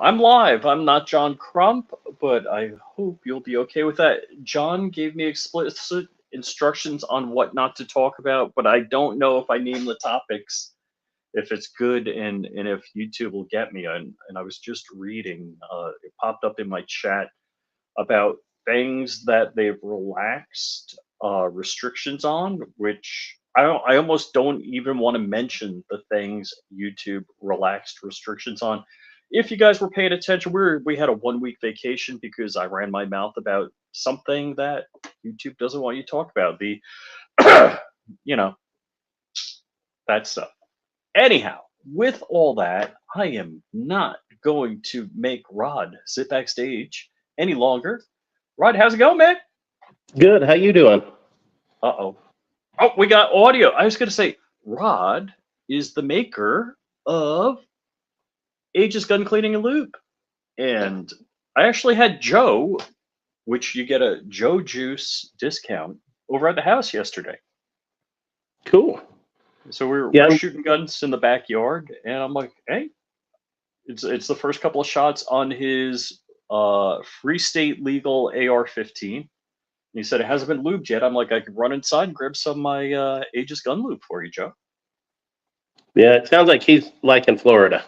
I'm live. I'm not John Crump, but I hope you'll be okay with that. John gave me explicit instructions on what not to talk about, but I don't know if I name the topics, if it's good, and if YouTube will get me. And I was just reading, it popped up in my chat about things that they've relaxed restrictions on, which I almost don't even want to mention the things YouTube relaxed restrictions on. If you guys were paying attention, we had a 1 week vacation because I ran my mouth about something that YouTube doesn't want you to talk about. The you know, that stuff. Anyhow, with all that, I am not going to make Rod sit backstage any longer. Rod, how's it going, man? Good. How you doing? Uh-oh. Oh, we got audio. I was going to say, Rod is the maker of Aegis Gun Cleaning and Lube. And I actually had Joe, which you get a Joe Juice discount, over at the house yesterday. Cool. So we're shooting guns in the backyard, and I'm like, hey, it's the first couple of shots on his free state legal AR-15. He said it hasn't been lubed yet. I'm like, I could run inside and grab some of my Aegis gun lube for you, Joe. Yeah, it sounds like he's like in Florida.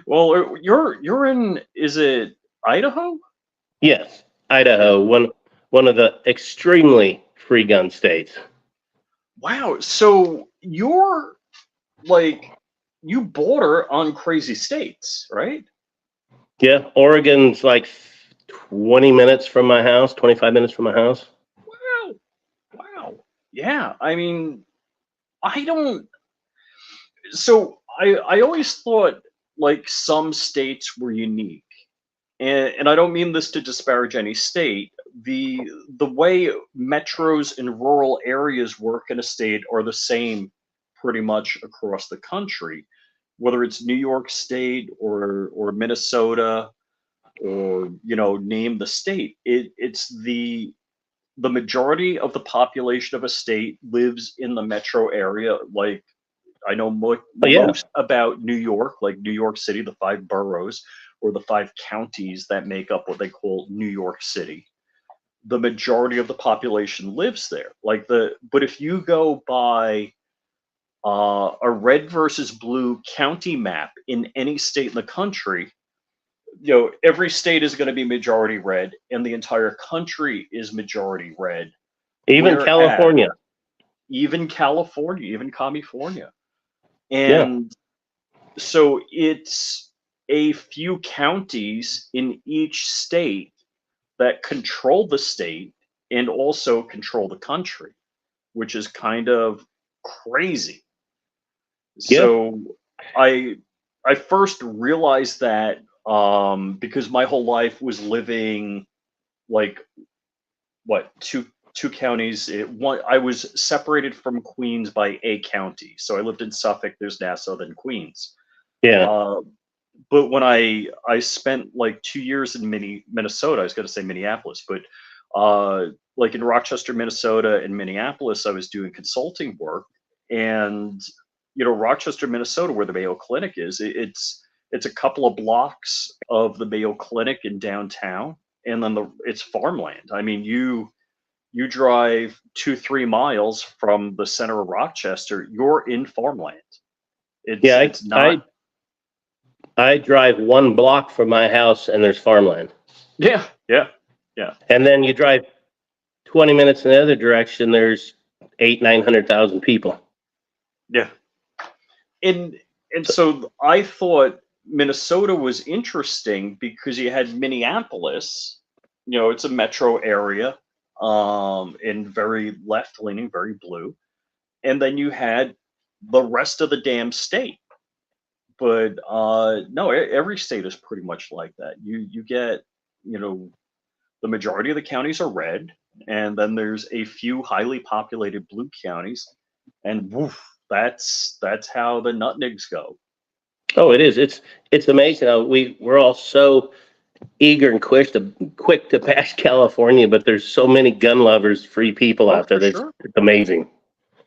Well, you're in, is it Idaho? Yes, Idaho, one of the extremely free gun states. Wow. So you're like, you border on crazy states, right? Yeah, Oregon's like 20 minutes from my house, 25 minutes from my house. Wow. Wow. Yeah. I mean, I don't. So I always thought like some states were unique. And I don't mean this to disparage any state. The way metros and rural areas work in a state are the same pretty much across the country, whether it's New York State or Minnesota, or name the state. It's the majority of the population of a state lives in the metro area. Like, I know most about New York, like New York City, the 5 boroughs or the 5 counties that make up what they call New York City. The majority of the population lives there. But if you go by a red versus blue county map in any state in the country, every state is going to be majority red, and the entire country is majority red. Even California. Even California. And so it's a few counties in each state that control the state and also control the country, which is kind of crazy. Yeah. So I first realized that because my whole life was living like two counties. I was separated from Queens by a county, so I lived in Suffolk. There's Nassau, then Queens. Yeah. But when I spent like 2 years in Minnesota, I was going to say Minneapolis, but like in Rochester, Minnesota, and Minneapolis, I was doing consulting work. And Rochester, Minnesota, where the Mayo Clinic is, it's a couple of blocks of the Mayo Clinic in downtown, and then it's farmland. I mean, you drive 2-3 miles from the center of Rochester, you're in farmland. It's not. I drive 1 block from my house and there's farmland. Yeah. And then you drive 20 minutes in the other direction, there's 900,000 people. Yeah. And so I thought Minnesota was interesting because you had Minneapolis, it's a metro area, and very left-leaning, very blue. And then you had the rest of the damn state. But no, every state is pretty much like that. You get, the majority of the counties are red, and then there's a few highly populated blue counties, and woof, that's how the nutnigs go. Oh, it is. It's amazing how we're all so eager and quick to bash California, but there's so many gun lovers, free people out there. It's amazing.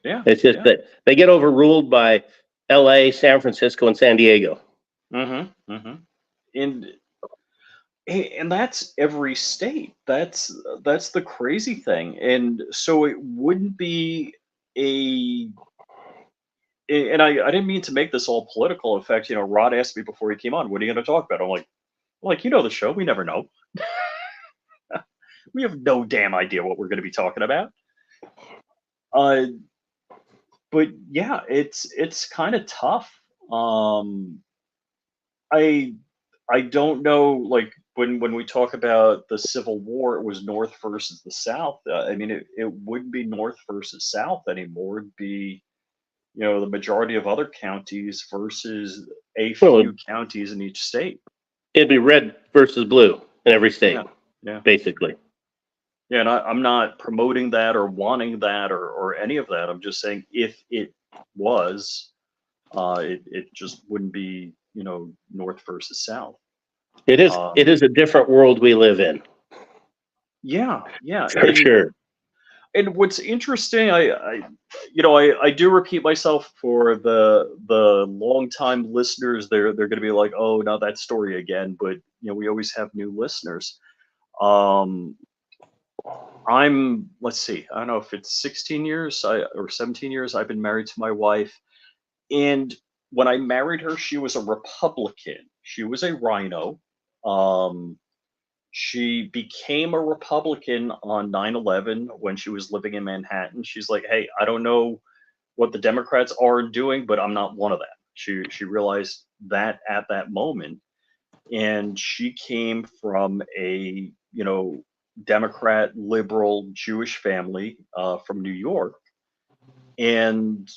Yeah. It's just that they get overruled by LA, San Francisco, and San Diego. Mm-hmm. Mm-hmm. And and that's every state. That's the crazy thing. And so it wouldn't be a and I didn't mean to make this all political. In fact, Rod asked me before he came on, what are you going to talk about? I'm like, the show. We never know. We have no damn idea what we're going to be talking about. Uh, but yeah, it's kind of tough. Um, I I don't know, like when we talk about the Civil War, it was North versus the South. I mean, it wouldn't be North versus South anymore. It'd be the majority of other counties versus a Well, few counties in each state. it'd be red versus blue in every state, Yeah, yeah, basically. yeah. And I'm not promoting that or wanting that or any of that. I'm just saying if it was, it just wouldn't be North versus South. It is. Um, It is a different world we live in, yeah, yeah, for sure. and what's interesting, I do repeat myself for the longtime listeners. They're going to be like, oh, now that story again. But we always have new listeners. Um, let's see, I don't know if it's 16 years or 17 years. I've been married to my wife, and when I married her, she was a Republican. She was a rhino. Um, She became a Republican on 9/11 when she was living in Manhattan. She's like, "Hey, I don't know what the Democrats are doing, but I'm not one of them." She realized that at that moment, and she came from a Democrat, liberal, Jewish family from New York, and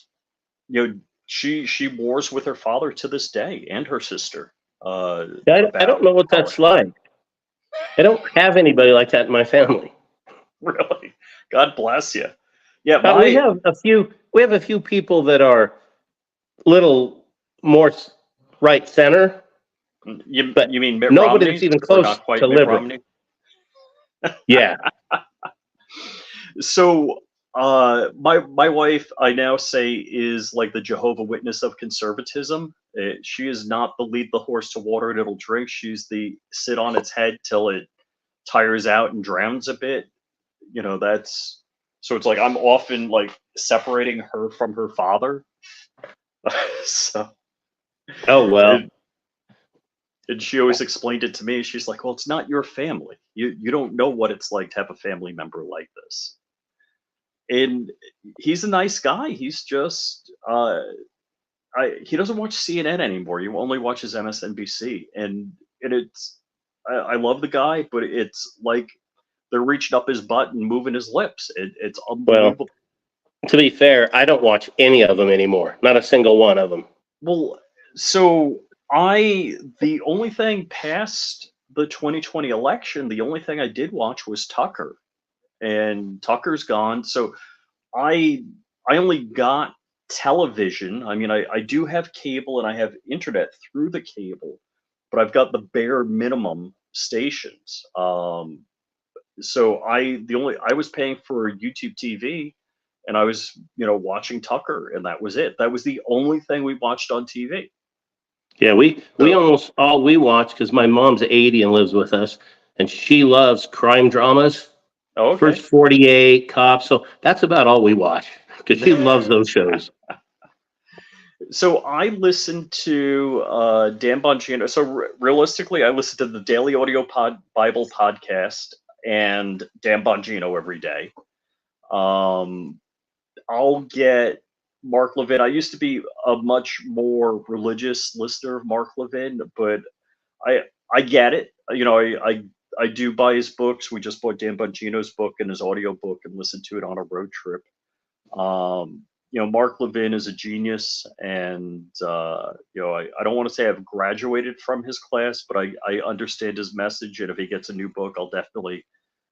she wars with her father to this day and her sister I don't about know what that's politics. like. I don't have anybody like that in my family. Really, God bless you. Yeah, We my have a few. We have a few people that are little more right center, but you mean Mitt nobody that's Romney even or close not quite to Mitt liberal. Romney? Yeah, So my wife, I now say, is like the Jehovah Witness of conservatism. She is not the lead the horse to water and it'll drink. She's the sit on its head till it tires out and drowns a bit. That's so it's like I'm often like separating her from her father. So oh well. and, and she always explained it to me. She's like, "Well, it's not your family. You don't know what it's like to have a family member like this." And he's a nice guy. He's just he doesn't watch CNN anymore. He only watches MSNBC, and I love the guy, but it's like they're reaching up his butt and moving his lips. It's Well, unbelievable. to be fair, I don't watch any of them anymore. Not a single one of them. Well, so the only thing past the 2020 election, the only thing I did watch was Tucker, and Tucker's gone. So I I only got television. I mean, I do have cable and I have internet through the cable, but I've got the bare minimum stations. So I was paying for YouTube TV, and I was watching Tucker, and that was it. That was the only thing we watched on TV. Yeah, we So almost all we watch because my mom's 80 and lives with us, and she loves crime dramas. oh, First okay. 48, Cops. So that's about all we watch because she loves those shows. So I listened to Dan Bongino. So realistically, I listen to the Daily Audio Bible podcast and Dan Bongino every day. Um, I'll get Mark Levin. I used to be a much more religious listener of Mark Levin, but I I get it. I do buy his books. We just bought Dan Bongino's book and his audio book and listened to it on a road trip. Mark Levin is a genius, and I don't want to say I've graduated from his class, but I understand his message. And if he gets a new book, I'll definitely.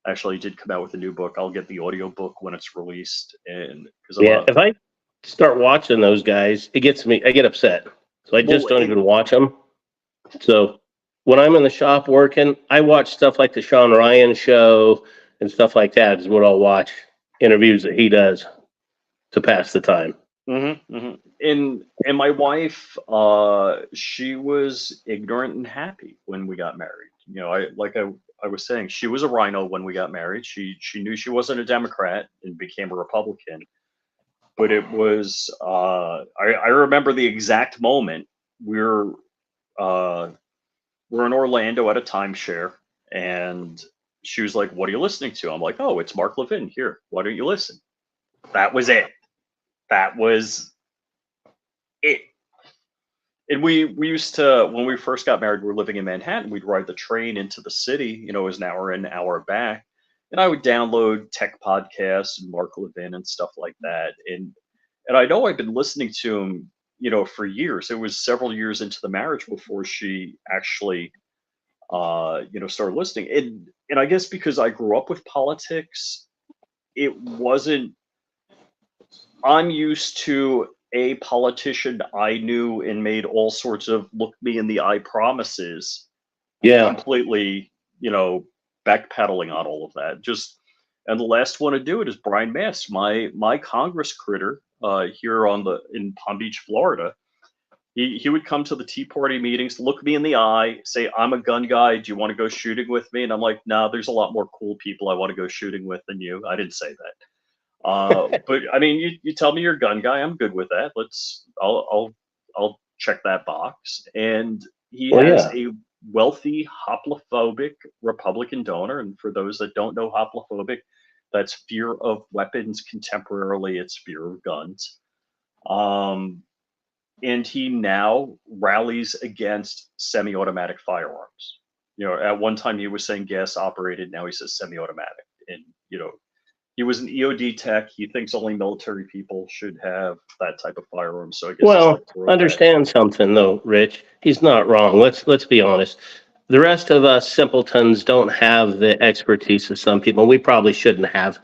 Actually, he did come out with a new book. I'll get the audio book when it's released, and because I'm Yeah, a if I start watching those guys, it gets me. I get upset, so I well, just don't even watch them. So when I'm in the shop working, I watch stuff like the Sean Ryan show and stuff like that. Is what I'll watch interviews that he does to pass the time. And my wife, she was ignorant and happy when we got married. You know, I was saying, she was a rhino when we got married. She knew she wasn't a Democrat and became a Republican. But it was, I remember the exact moment. We're uh, we're in Orlando at a timeshare, and she was like, "What are you listening to?" I'm like, "Oh, it's Mark Levin. Here, why don't you listen?" That was it. That was it. And we used to, when we first got married, we were living in Manhattan. We'd ride the train into the city. You know, it was an hour in, hour back, and I would download tech podcasts and Mark Levin and stuff like that. And I know I've been listening to him, you know, for years. It was several years into the marriage before she actually, you know, started listening. And I guess because I grew up with politics, it wasn't. I'm used to a politician I knew and made all sorts of look me in the eye promises, Yeah. completely, you know, backpedaling on all of that. Just, and the last one to do it is Brian Mast, my Congress critter, here on the in Palm Beach, Florida. He would come to the Tea Party meetings, look me in the eye, say, "I'm a gun guy. Do you want to go shooting with me?" And I'm like, "No, there's a lot more cool people I want to go shooting with than you." I didn't say that. But I mean, you tell me you're a gun guy, I'm good with that. I'll check that box. And he Well, has yeah. a wealthy hoplophobic Republican donor. And for those that don't know hoplophobic, that's fear of weapons. Contemporarily, it's fear of guns. Um, and he now rallies against semi-automatic firearms. You know, at one time he was saying gas operated, now he says semi-automatic. And you know, he was an EOD tech. He thinks only military people should have that type of firearm. So I guess he's like Well, throwback. understand something though, Rich. He's not wrong. Let's be honest. The rest of us simpletons don't have the expertise of some people. We probably shouldn't have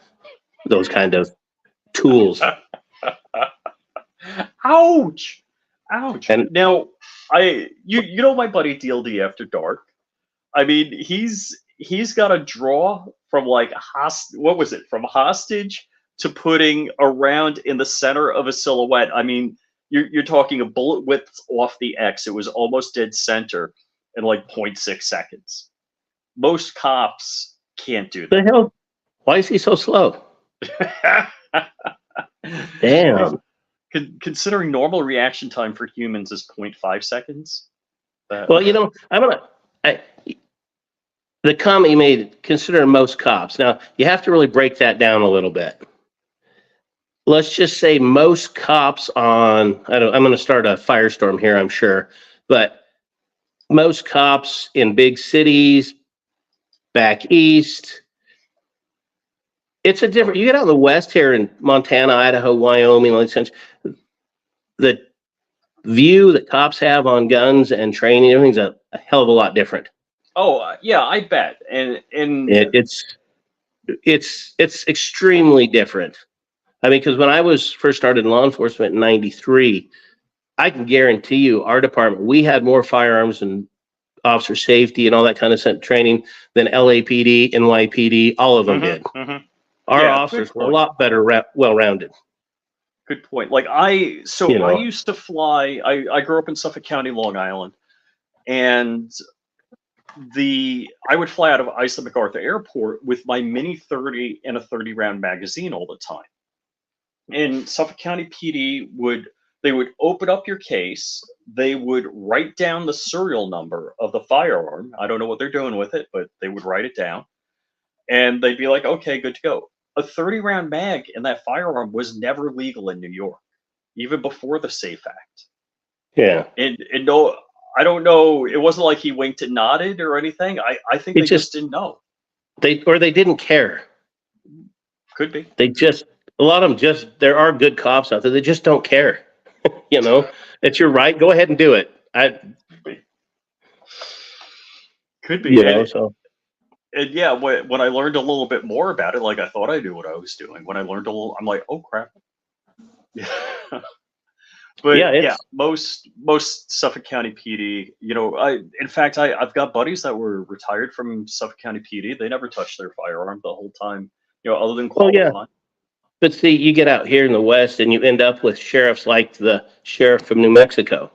those kind of tools. Ouch! Ouch! And Now, you know my buddy DLD After Dark. I mean, he's got a draw from like what was it, from hostage to putting a round in the center of a silhouette. I mean, you're talking a bullet width off the X. It was almost dead center in like point 0.6 seconds. Most cops can't do the hell, why is he so slow? that. Damn. Considering normal reaction time for humans is 0.5 seconds. Well, you know, the comment you made, consider most cops. Now, you have to really break that down a little bit. Let's just say most cops I'm going to start a firestorm here, I'm sure, but most cops in big cities, back east, it's a different, you get out in the West here in Montana, Idaho, Wyoming, the view that cops have on guns and training, everything's a hell of a lot different. Oh yeah, I bet, and it's extremely different. I mean, because when I was first started in law enforcement in '93, I can guarantee you, our department, we had more firearms and officer safety and all that kind of training than LAPD, NYPD, all of them did. Our officers were a lot better, well-rounded. Good point. Like I used to fly. I grew up in Suffolk County, Long Island, and I would fly out of Isla MacArthur Airport with my Mini 30 and a 30 round magazine all the time. And Suffolk County PD would open up your case, they would write down the serial number of the firearm. I don't know what they're doing with it, but they would write it down, and they'd be like, "Okay, good to go." A 30 round mag in that firearm was never legal in New York, even before the SAFE Act. Yeah. And no, I don't know. It wasn't like he winked and nodded or anything. I think they just didn't know. They didn't care. Could be. A lot of them there are good cops out there. They just don't care. You know, it's your right. Go ahead and do it. Could be. You know, so. And yeah, when I learned a little bit more about it, like I thought I knew what I was doing. When I learned a little, I'm like, oh crap. Yeah. But yeah, most Suffolk County PD, you know, in fact I've got buddies that were retired from Suffolk County PD. They never touched their firearm the whole time, you know, other than qualifying. But see, you get out here in the West and you end up with sheriffs like the sheriff from New Mexico,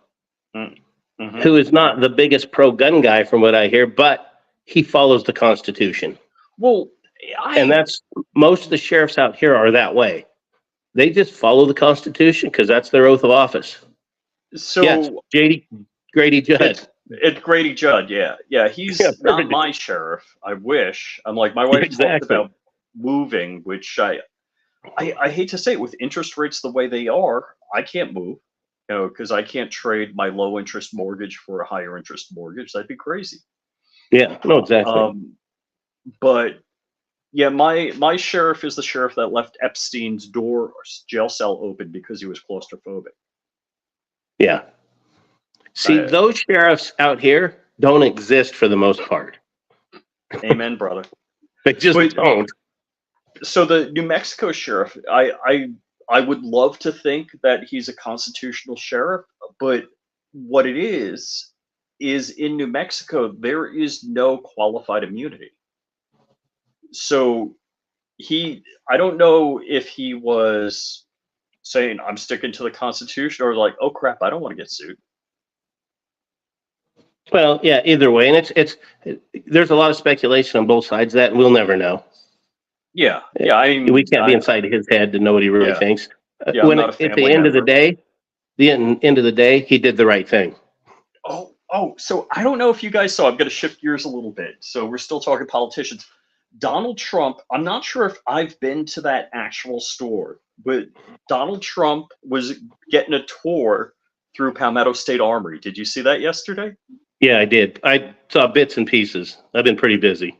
Mm-hmm. who is not the biggest pro-gun guy from what I hear, but he follows the Constitution. Well, And that's most of the sheriffs out here are that way. They just follow the Constitution because that's their oath of office. so Yes, Grady Judd. It's Grady Judd, yeah. He's Yeah, not perfect. my sheriff. I wish. I'm like, my wife talked Exactly. about moving, which I hate to say it, with interest rates the way they are, I can't move, because I can't trade my low interest mortgage for a higher interest mortgage. That'd be crazy. Yeah, no, exactly. But yeah, my sheriff is the sheriff that left Epstein's door or jail cell open because he was claustrophobic. Yeah. See, those sheriffs out here don't exist for the most part. Amen, brother. They just don't. So the New Mexico sheriff, I would love to think that he's a constitutional sheriff, but what it is in New Mexico there is no qualified immunity. So I don't know if he was saying I'm sticking to the Constitution or like, oh crap, I don't want to get sued. Well, yeah, either way, and it's there's a lot of speculation on both sides of that, and we'll never know. Yeah. I mean, we can't be inside his head to know what he really thinks. Yeah, I'm not a at the family end of the member. end of the day, he did the right thing. So I don't know if you guys saw. I'm going to shift gears a little bit. So we're still talking politicians. Donald Trump. I'm not sure if I've been to that actual store, but Donald Trump was getting a tour through Palmetto State Armory. Did you see that yesterday? Yeah, I did. I saw bits and pieces. I've been pretty busy.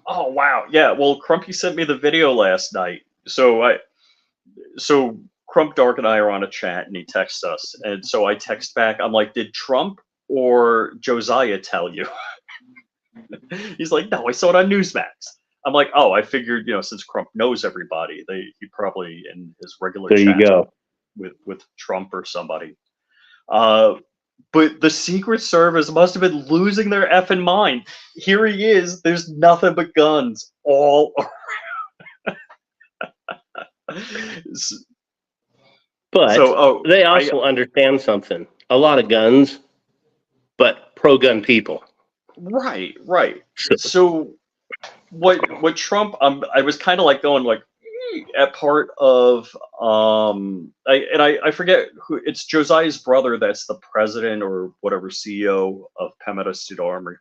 Oh wow, yeah. Well, Crumpy sent me the video last night. So Crump Dark and I are on a chat, and he texts us, and so I text back. I'm like, did Trump or Josiah tell you? He's like, no, I saw it on Newsmax. I'm like, oh, I figured, since Crump knows everybody, he probably in his regular There you chat go. with Trump or somebody. But the Secret Service must have been losing their effing mind. Here he is. There's nothing but guns all around. But they also understand something. A lot of guns, but pro-gun people. Right. So what Trump? I was kind of like going like at part of I forget who it's. Josiah's brother that's the president or whatever CEO of Palmetto State Armory,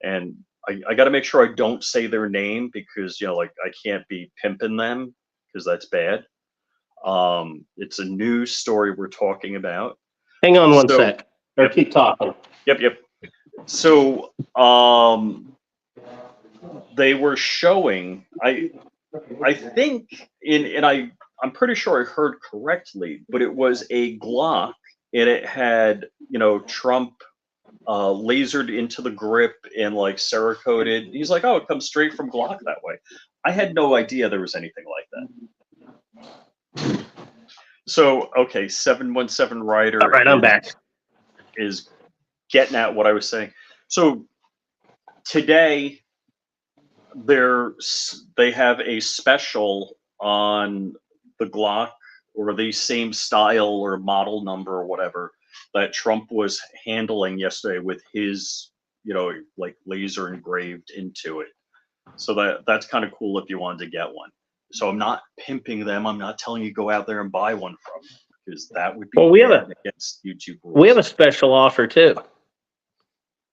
and I got to make sure I don't say their name because like I can't be pimping them because that's bad. It's a news story we're talking about. Hang on one sec. Or keep talking. Yep. So they were showing I think I'm pretty sure I heard correctly, but it was a Glock and it had Trump lasered into the grip and like Cerakoted. He's like, oh, it comes straight from Glock that way. I had no idea there was anything like that. So okay, 717 Rider. All right, I'm back. Is getting at what I was saying. So today they have a special on the Glock or the same style or model number or whatever that Trump was handling yesterday with his like laser engraved into it. So that's kind of cool if you wanted to get one. So I'm not pimping them. I'm not telling you go out there and buy one from them because that would be against YouTube rules. We have a special offer too.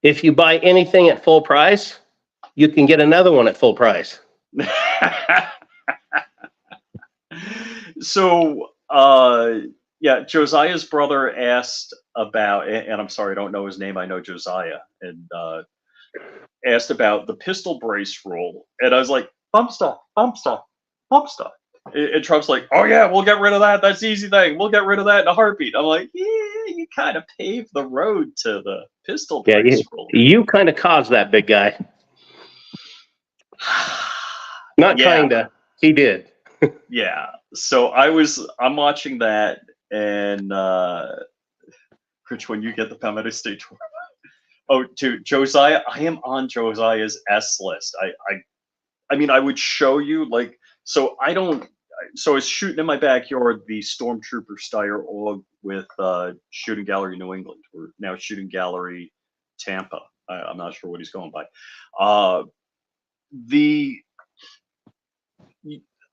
If you buy anything at full price, you can get another one at full price. So, Josiah's brother asked about, and I'm sorry, I don't know his name. I know Josiah, and asked about the pistol brace rule. And I was like, bump stuff. And Trump's like, oh yeah, we'll get rid of that. That's the easy thing. We'll get rid of that in a heartbeat. I'm like, yeah, you kind of paved the road to the pistol brace rule. You kind of caused that, big guy. Not kinda, he did. Yeah. So I'm watching that, and Rich, when you get the Palmetto State tour. Oh, to Josiah, I am on Josiah's S list. I mean, I would show you like, so I don't. so I was shooting in my backyard the Stormtrooper Steyr AUG with Shooting Gallery New England, or now Shooting Gallery Tampa. I'm not sure what he's going by. The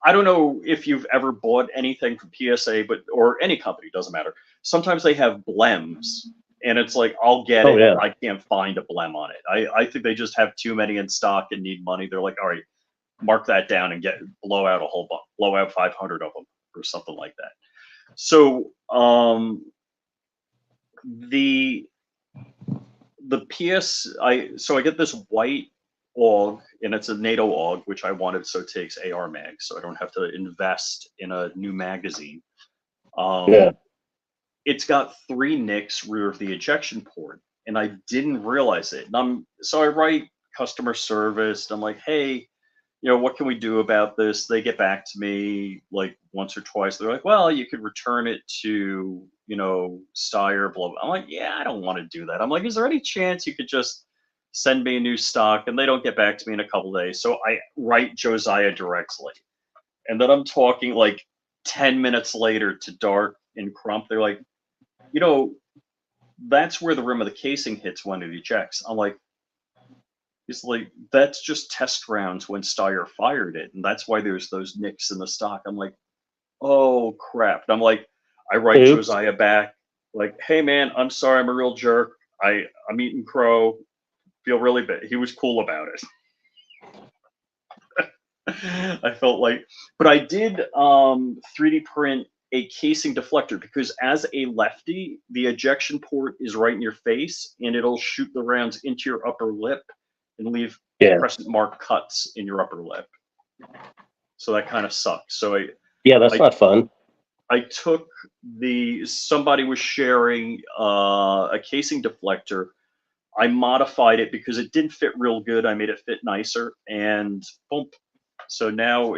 I don't know if you've ever bought anything from PSA, or any company, doesn't matter. Sometimes they have blems, and it's like, I'll get Oh it. yeah. I can't find a blem on it. I think they just have too many in stock and need money. They're like, all right, mark that down and blow out a whole bunch, blow out 500 of them or something like that. So the so I get this white AUG, and it's a NATO AUG, which I wanted, so it takes AR mags, so I don't have to invest in a new magazine. Yeah. It's got 3 nicks rear of the ejection port, and I didn't realize it. And so I write customer service, and I'm like, hey, what can we do about this? They get back to me like once or twice. They're like, well, you could return it to, Steyr, blah, blah. I'm like, yeah, I don't want to do that. I'm like, is there any chance you could just send me a new stock? And they don't get back to me in a couple days. So I write Josiah directly. And then I'm talking like 10 minutes later to Dark and Crump. They're like, that's where the rim of the casing hits when it ejects. I'm like, it's like, that's just test rounds when Steyr fired it. And that's why there's those nicks in the stock. I'm like, oh, crap. And I'm like, I write Oops. Josiah back, like, hey, man, I'm sorry. I'm a real jerk. I'm eating crow. Feel really bad. He was cool about it. I felt like, but I did 3D print a casing deflector, because as a lefty, the ejection port is right in your face, and it'll shoot the rounds into your upper lip and leave crescent mark cuts in your upper lip. So that kind of sucks. So that's not fun. I took somebody was sharing a casing deflector. I modified it because it didn't fit real good. I made it fit nicer, and boom. So now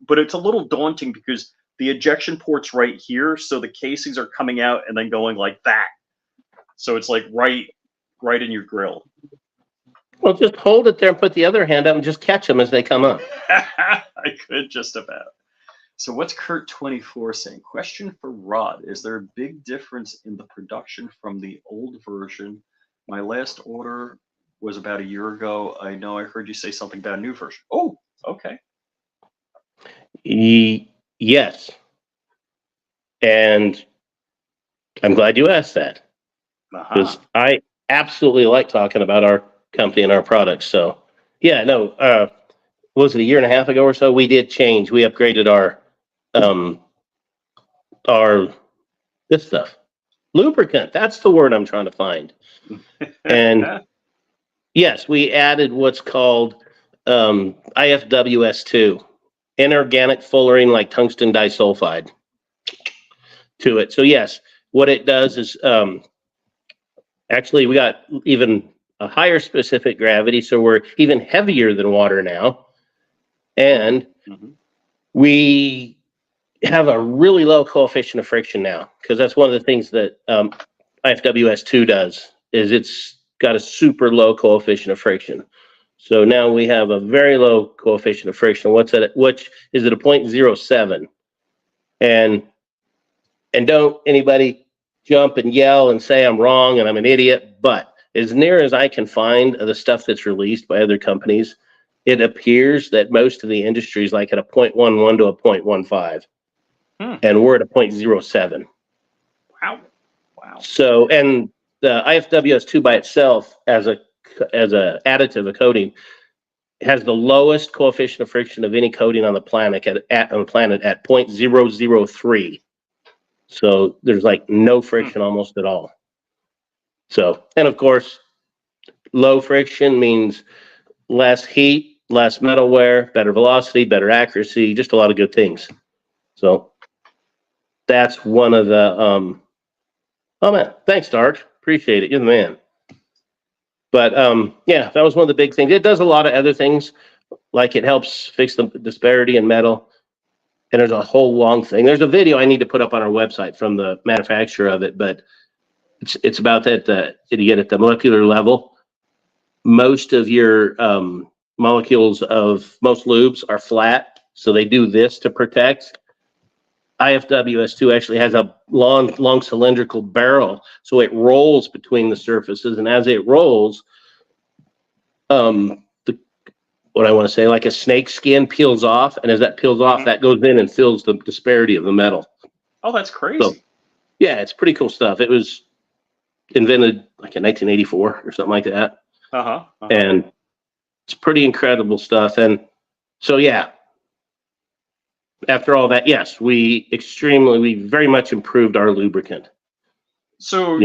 but it's a little daunting because the ejection port's right here, so the casings are coming out and then going like that. So it's like right in your grill. Well, just hold it there and put the other hand up and just catch them as they come up. I could just about. So what's Kurt24 saying? Question for Rod. Is there a big difference in the production from the old version? My last order was about a year ago. I know I heard you say something about a new version. Oh, okay. Yes. And I'm glad you asked that, because I absolutely like talking about our company and our products. So yeah, no, was it a year and a half ago or so? We did change. We upgraded our this stuff. Lubricant. That's the word I'm trying to find. And yes, we added what's called IFWS2, inorganic fullerene, like tungsten disulfide, to it. So yes, what it does is actually we got even a higher specific gravity, so we're even heavier than water now, and we have a really low coefficient of friction now, because that's one of the things that IFWS2 does, is it's got a super low coefficient of friction. So now we have a very low coefficient of friction. Which is at a 0.07. And don't anybody jump and yell and say I'm wrong and I'm an idiot, but as near as I can find of the stuff that's released by other companies, it appears that most of the industry is like at a 0.11 to a 0.15. And we're at a 0.07. Wow. So, and the IFWS2 by itself, as a additive, a coating, has the lowest coefficient of friction of any coating on the planet at 0.003. So there's like no friction almost at all. So, and of course, low friction means less heat, less metal wear, better velocity, better accuracy, just a lot of good things. So that's one of the oh man, thanks, Dart. Appreciate it. You're the man. But yeah, that was one of the big things. It does a lot of other things, like it helps fix the disparity in metal. And there's a whole long thing. There's a video I need to put up on our website from the manufacturer of it, but it's about that you get at the molecular level. Most of your molecules of most lubes are flat, so they do this to protect. IFWS2 actually has a long cylindrical barrel, so it rolls between the surfaces, and as it rolls, what I want to say, like a snake skin peels off, and as that peels off, that goes in and fills the disparity of the metal. Oh, that's crazy. So, yeah, it's pretty cool stuff. It was invented like in 1984 or something like that. And it's pretty incredible stuff. And so, yeah, after all that, yes, we very much improved our lubricant. So,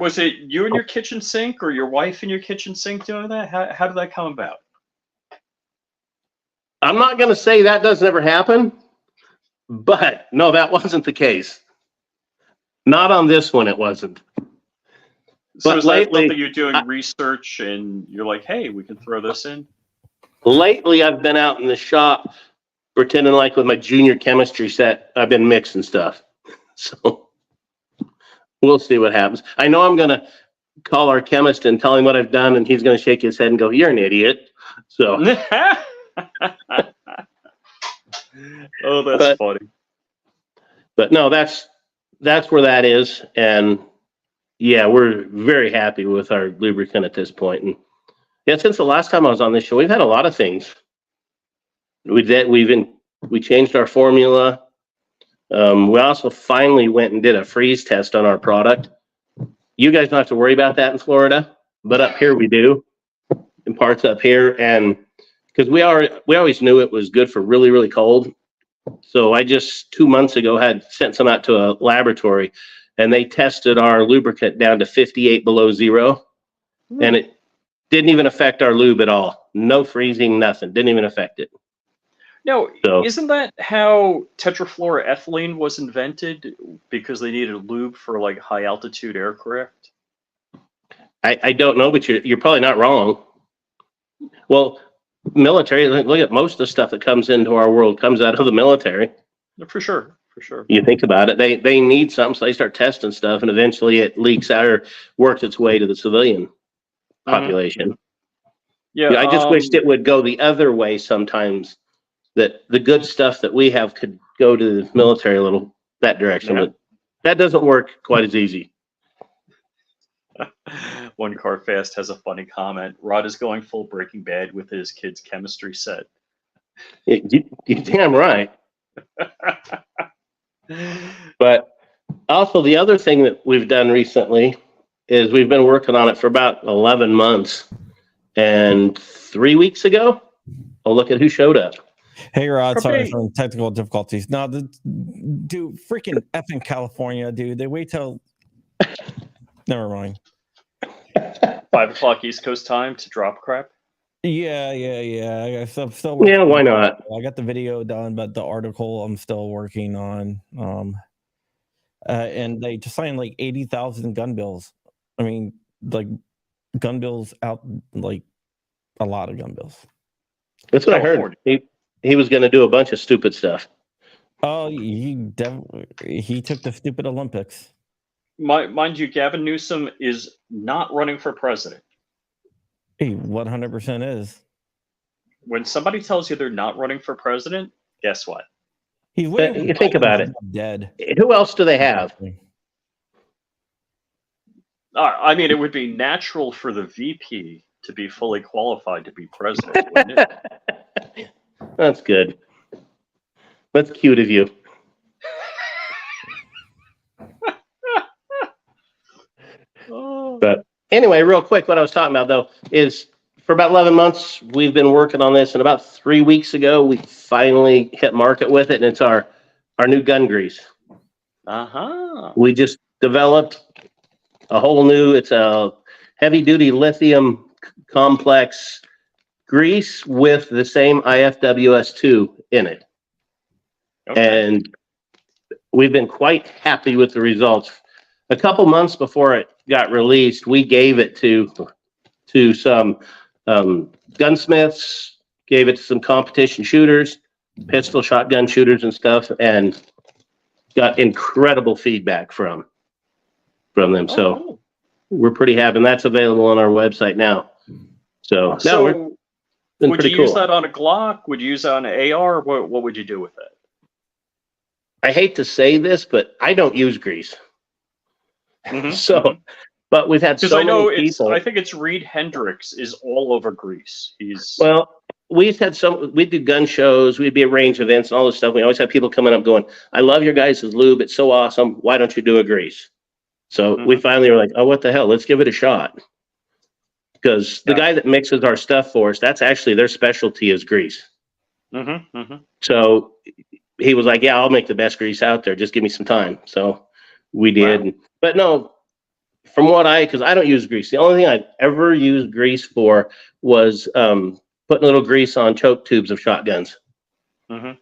was it you in your kitchen sink or your wife in your kitchen sink doing that? How did that come about? I'm not going to say that doesn't ever happen, but no, that wasn't the case. Not on this one, it wasn't. So but is lately, that something you're doing research and you're like, hey, we can throw this in? Lately, I've been out in the shop pretending like with my junior chemistry set, I've been mixing stuff. So we'll see what happens. I know I'm going to call our chemist and tell him what I've done, and he's going to shake his head and go, you're an idiot. So. Oh, that's funny. But no, that's where that is. And yeah, we're very happy with our lubricant at this point. And yeah, since the last time I was on this show, we've had a lot of things. We changed our formula. We also finally went and did a freeze test on our product. You guys don't have to worry about that in Florida, but up here we do, in parts up here. And because we always knew it was good for really, really cold. So I just 2 months ago had sent some out to a laboratory, and they tested our lubricant down to 58 below zero, and it didn't even affect our lube at all. No freezing, nothing. Didn't even affect it. No, isn't that how tetrafluoroethylene was invented? Because they needed lube for like high altitude aircraft? I don't know, but you're probably not wrong. Well, military, look at most of the stuff that comes into our world comes out of the military. For sure. You think about it, they need something, so they start testing stuff, and eventually it leaks out or works its way to the civilian population. Yeah, I just wished it would go the other way sometimes, that the good stuff that we have could go to the military a little that direction, but that doesn't work quite as easy. One Car Fast has a funny comment. Rod is going full Breaking Bad with his kid's chemistry set. You're damn right. But also the other thing that we've done recently is we've been working on it for about 11 months. And 3 weeks ago, look at who showed up. Hey, Rod, sorry for technical difficulties. No, dude, freaking effing California, dude. They wait till... Never mind. 5 o'clock East Coast time to drop crap? Yeah. I'm still working. Yeah, why not? I got the video done, but the article I'm still working on. And they just signed like 80,000 gun bills. I mean, like gun bills out, like a lot of gun bills. That's what I heard. He was going to do a bunch of stupid stuff. Oh, he took the stupid Olympics. Mind you, Gavin Newsom is not running for president. He 100% is. When somebody tells you they're not running for president, guess what? He's you think about it. Dead. Who else do they have? I mean, it would be natural for the VP to be fully qualified to be president, wouldn't it? That's good. That's cute of you. But anyway, real quick, what I was talking about though is for about 11 months we've been working on this, and about 3 weeks ago we finally hit market with it, and it's our new gun grease. We just developed a whole new, it's a heavy duty lithium complex grease with the same IFWS2 in it. And we've been quite happy with the results. A couple months before it got released, we gave it to some gunsmiths, gave it to some competition shooters, pistol shotgun shooters and stuff, and got incredible feedback from them. So we're pretty happy, and that's available on our website now. So would you use that on a Glock? Would you use that on an AR? What would you do with it? I hate to say this, but I don't use grease. Mhm, So, mhm. but we've had Because so I know many people. I think it's Reed Hendricks is all over grease. He's Well, we've had we do gun shows, we'd be at range events and all this stuff. We always have people coming up going, I love your guys' lube. It's so awesome. Why don't you do a grease? So we Mhm. finally were like, oh, what the hell? Let's give it a shot. Because the Yeah. guy that mixes our stuff for us, that's actually their specialty is grease. Mhm, mhm. So he was like, yeah, I'll make the best grease out there. Just give me some time. So we did. Wow. But no, from what because I don't use grease. The only thing I've ever used grease for was putting a little grease on choke tubes of shotguns Mhm.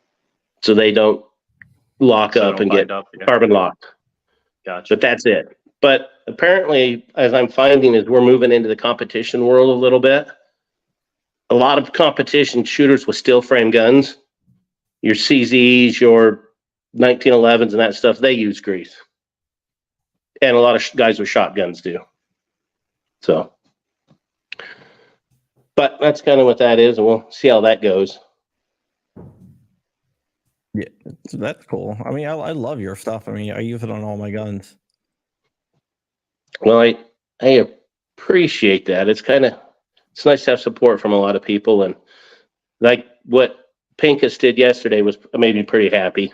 so they don't lock So they up don't and get bind up. Yeah. carbon locked. Gotcha. But that's it. But apparently, as I'm finding, is we're moving into the competition world a little bit. A lot of competition shooters with steel frame guns, your CZs, your 1911s, and that stuff, they use grease. And a lot of guys with shotguns do. So, but that's kind of what that is, and we'll see how that goes. Yeah, so that's cool. I mean, I love your stuff. I mean, I use it on all my guns. Well, I appreciate that. It's nice to have support from a lot of people, and like what Pincus did yesterday made me pretty happy.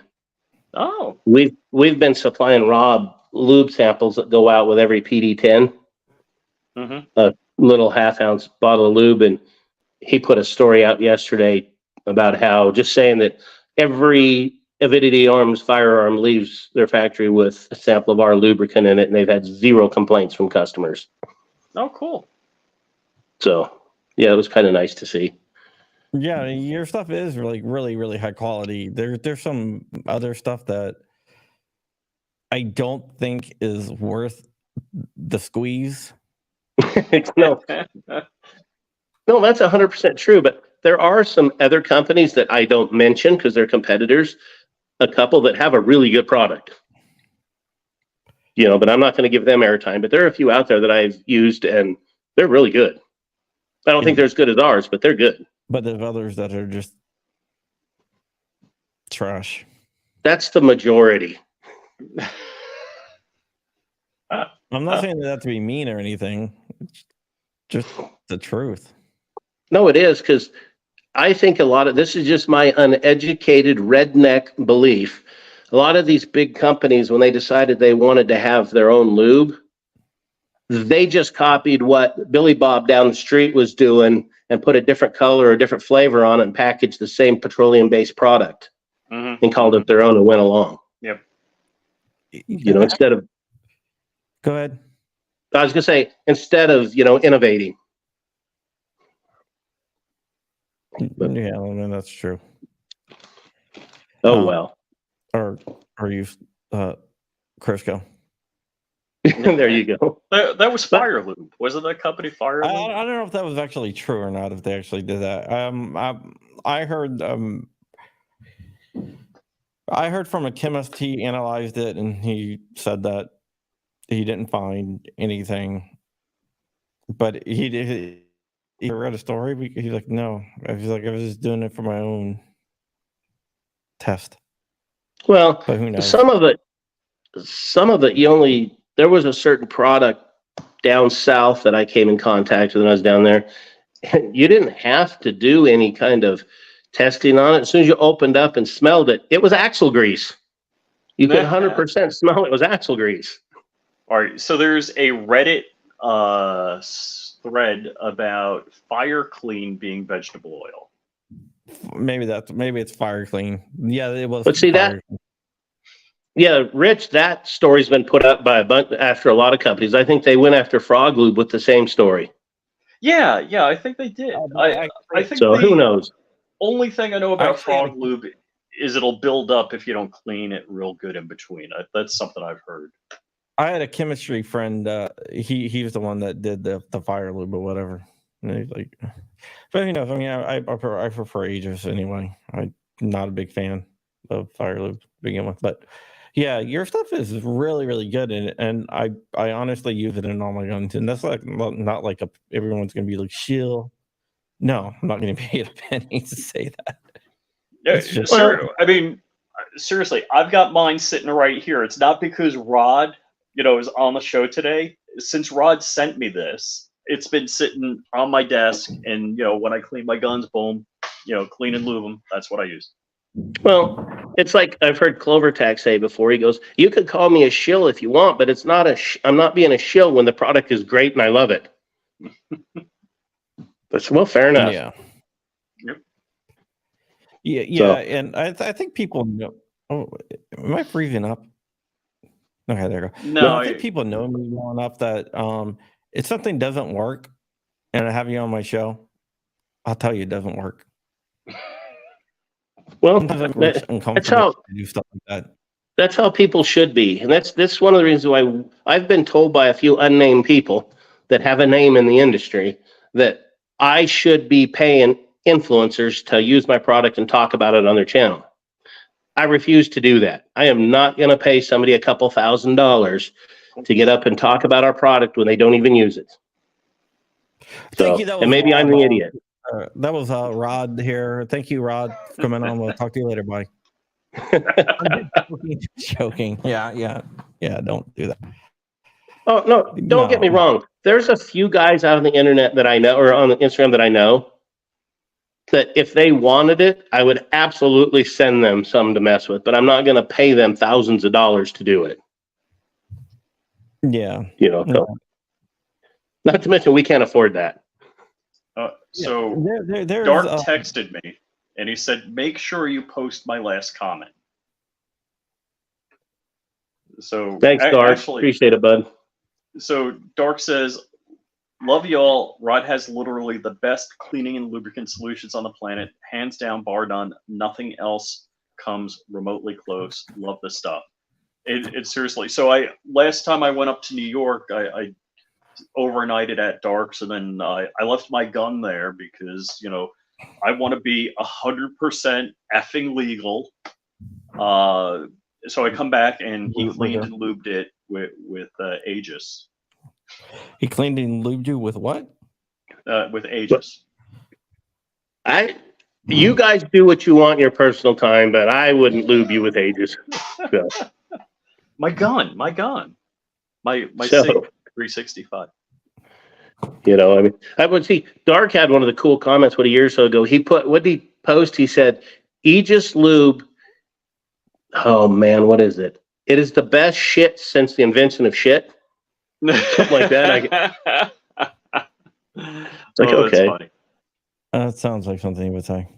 Oh. We've been supplying Rob lube samples that go out with every PD10, Mhm. a little half-ounce bottle of lube, and he put a story out yesterday about how just saying that every Avidity Arms firearm leaves their factory with a sample of our lubricant in it, and they've had 0 complaints from customers. Oh, cool. So, yeah, it was kind of nice to see. Yeah, your stuff is really, really, really high quality. There's some other stuff that I don't think is worth the squeeze. no, no, that's 100% true. But there are some other companies that I don't mention because they're competitors. A couple that have a really good product, but I'm not going to give them airtime. But there are a few out there that I've used, and they're really good. I don't think they're as good as ours, but they're good. But there's others that are just trash. That's the majority. I'm not saying that to be mean or anything. It's just the truth. No, it is, because I think a lot of this is just my uneducated redneck belief. A lot of these big companies, when they decided they wanted to have their own lube, they just copied what Billy Bob down the street was doing and put a different color or a different flavor on it and packaged the same petroleum-based product and called it their own and went along. Yep. Instead of... Go ahead. I was going to say, instead of, innovating. But, yeah, I mean, that's true. Oh, well. Or you, Crisco. There you go. That was Fire Lube. Wasn't that company Fire Lube? I don't know if that was actually true or not, if they actually did that. I heard from a chemist, he analyzed it and he said that he didn't find anything. But he read a story. He's like, no. He's like, I was just doing it for my own test. Well, but who knows? Some of it, there was a certain product down south that I came in contact with when I was down there. You didn't have to do any kind of testing on it. As soon as you opened up and smelled it, it was axle grease. You could 100% smell it was axle grease. All right. So there's a Reddit thread about Fire Clean being vegetable oil. Maybe it's Fire Clean. Yeah, it was. But see that. Yeah, Rich, that story's been put up by after a lot of companies. I think they went after Frog Lube with the same story. Yeah, I think they did. I think so. Who knows? Only thing I know about Frog Lube is it'll build up if you don't clean it real good in between. That's something I've heard. I had a chemistry friend. He was the one that did the Fire Lube or whatever. And he's like, but who knows? I mean, I prefer Aegis anyway. I'm not a big fan of Fire Lube to begin with, but. Yeah, your stuff is really, really good, and I honestly use it in all my guns, and that's like not like everyone's gonna be like shield. No, I'm not gonna pay a penny to say that. Yeah, sure. I mean, seriously, I've got mine sitting right here. It's not because Rod, is on the show today. Since Rod sent me this, it's been sitting on my desk, and when I clean my guns, boom, clean and lube them. That's what I use. Well, it's like I've heard Clovertac say before. He goes, "You could call me a shill if you want, but it's not I'm not being a shill when the product is great and I love it." That's well, fair enough. Yeah. Yep. Yeah, So- and I think people know. Oh, am I freezing up? Okay, there you go. No, I think people know me well enough that if something doesn't work, and I have you on my show, I'll tell you it doesn't work. Well, Sometimes it makes uncomfortable to do stuff like that. that's how people should be, and that's one of the reasons why I've been told by a few unnamed people that have a name in the industry that I should be paying influencers to use my product and talk about it on their channel. I refuse to do that. I am not going to pay somebody a couple $1,000s to get up and talk about our product when they don't even use it. Thank you. That was And maybe I'm the idiot. That was Rod here. Thank you, Rod, for coming on. We'll talk to you later. Bye. Joking. Yeah. Don't do that. Oh, no, don't get me wrong. There's a few guys out on the internet that I know, or on Instagram that I know, that if they wanted it, I would absolutely send them some to mess with, but I'm not going to pay them thousands of dollars to do it. Yeah. So, not to mention we can't afford that. So there's Dark texted me, and he said, "Make sure you post my last comment." So Thanks, Dark. Appreciate it, bud. So Dark says, "Love y'all. Rod has literally the best cleaning and lubricant solutions on the planet, hands down, bar none. Nothing else comes remotely close. Love the stuff." It's seriously. So last time I went up to New York, I overnighted at Dark's, and then I left my gun there because I want to be 100% effing legal. So I come back and he cleaned and lubed it with Aegis. He cleaned and lubed you with what? With Aegis. You guys do what you want in your personal time, but I wouldn't lube you with Aegis. So. My gun. My So, SIG 365. I would see Dark had one of the cool comments a year or so ago. He put, what did he post? He said, Aegis lube. Oh man, what is it? It is the best shit since the invention of shit. Something like that. It's like, okay. Funny. That sounds like something you would say.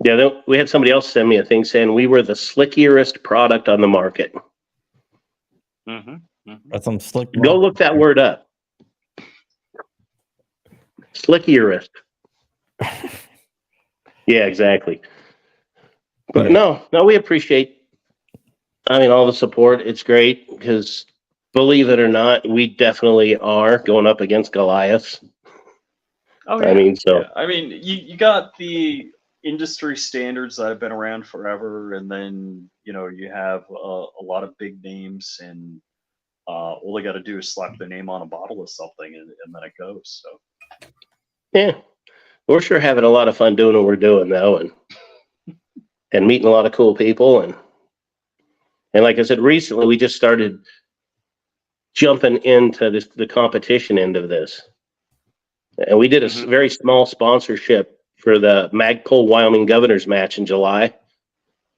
Yeah, we had somebody else send me a thing saying we were the slickiest product on the market. That's some slick. Go look that word up. Slickiest. Yeah, exactly. But no, we appreciate, all the support. It's great because, believe it or not, we definitely are going up against Goliaths. Oh, yeah. Yeah, you got the industry standards that have been around forever, and then you have a lot of big names, and all they got to do is slap their name on a bottle of something, and then it goes. So yeah, we're sure having a lot of fun doing what we're doing though, and meeting a lot of cool people, and like I said, recently we just started jumping into the competition end of this, and we did a very small sponsorship for the Magpul Wyoming Governor's match in July.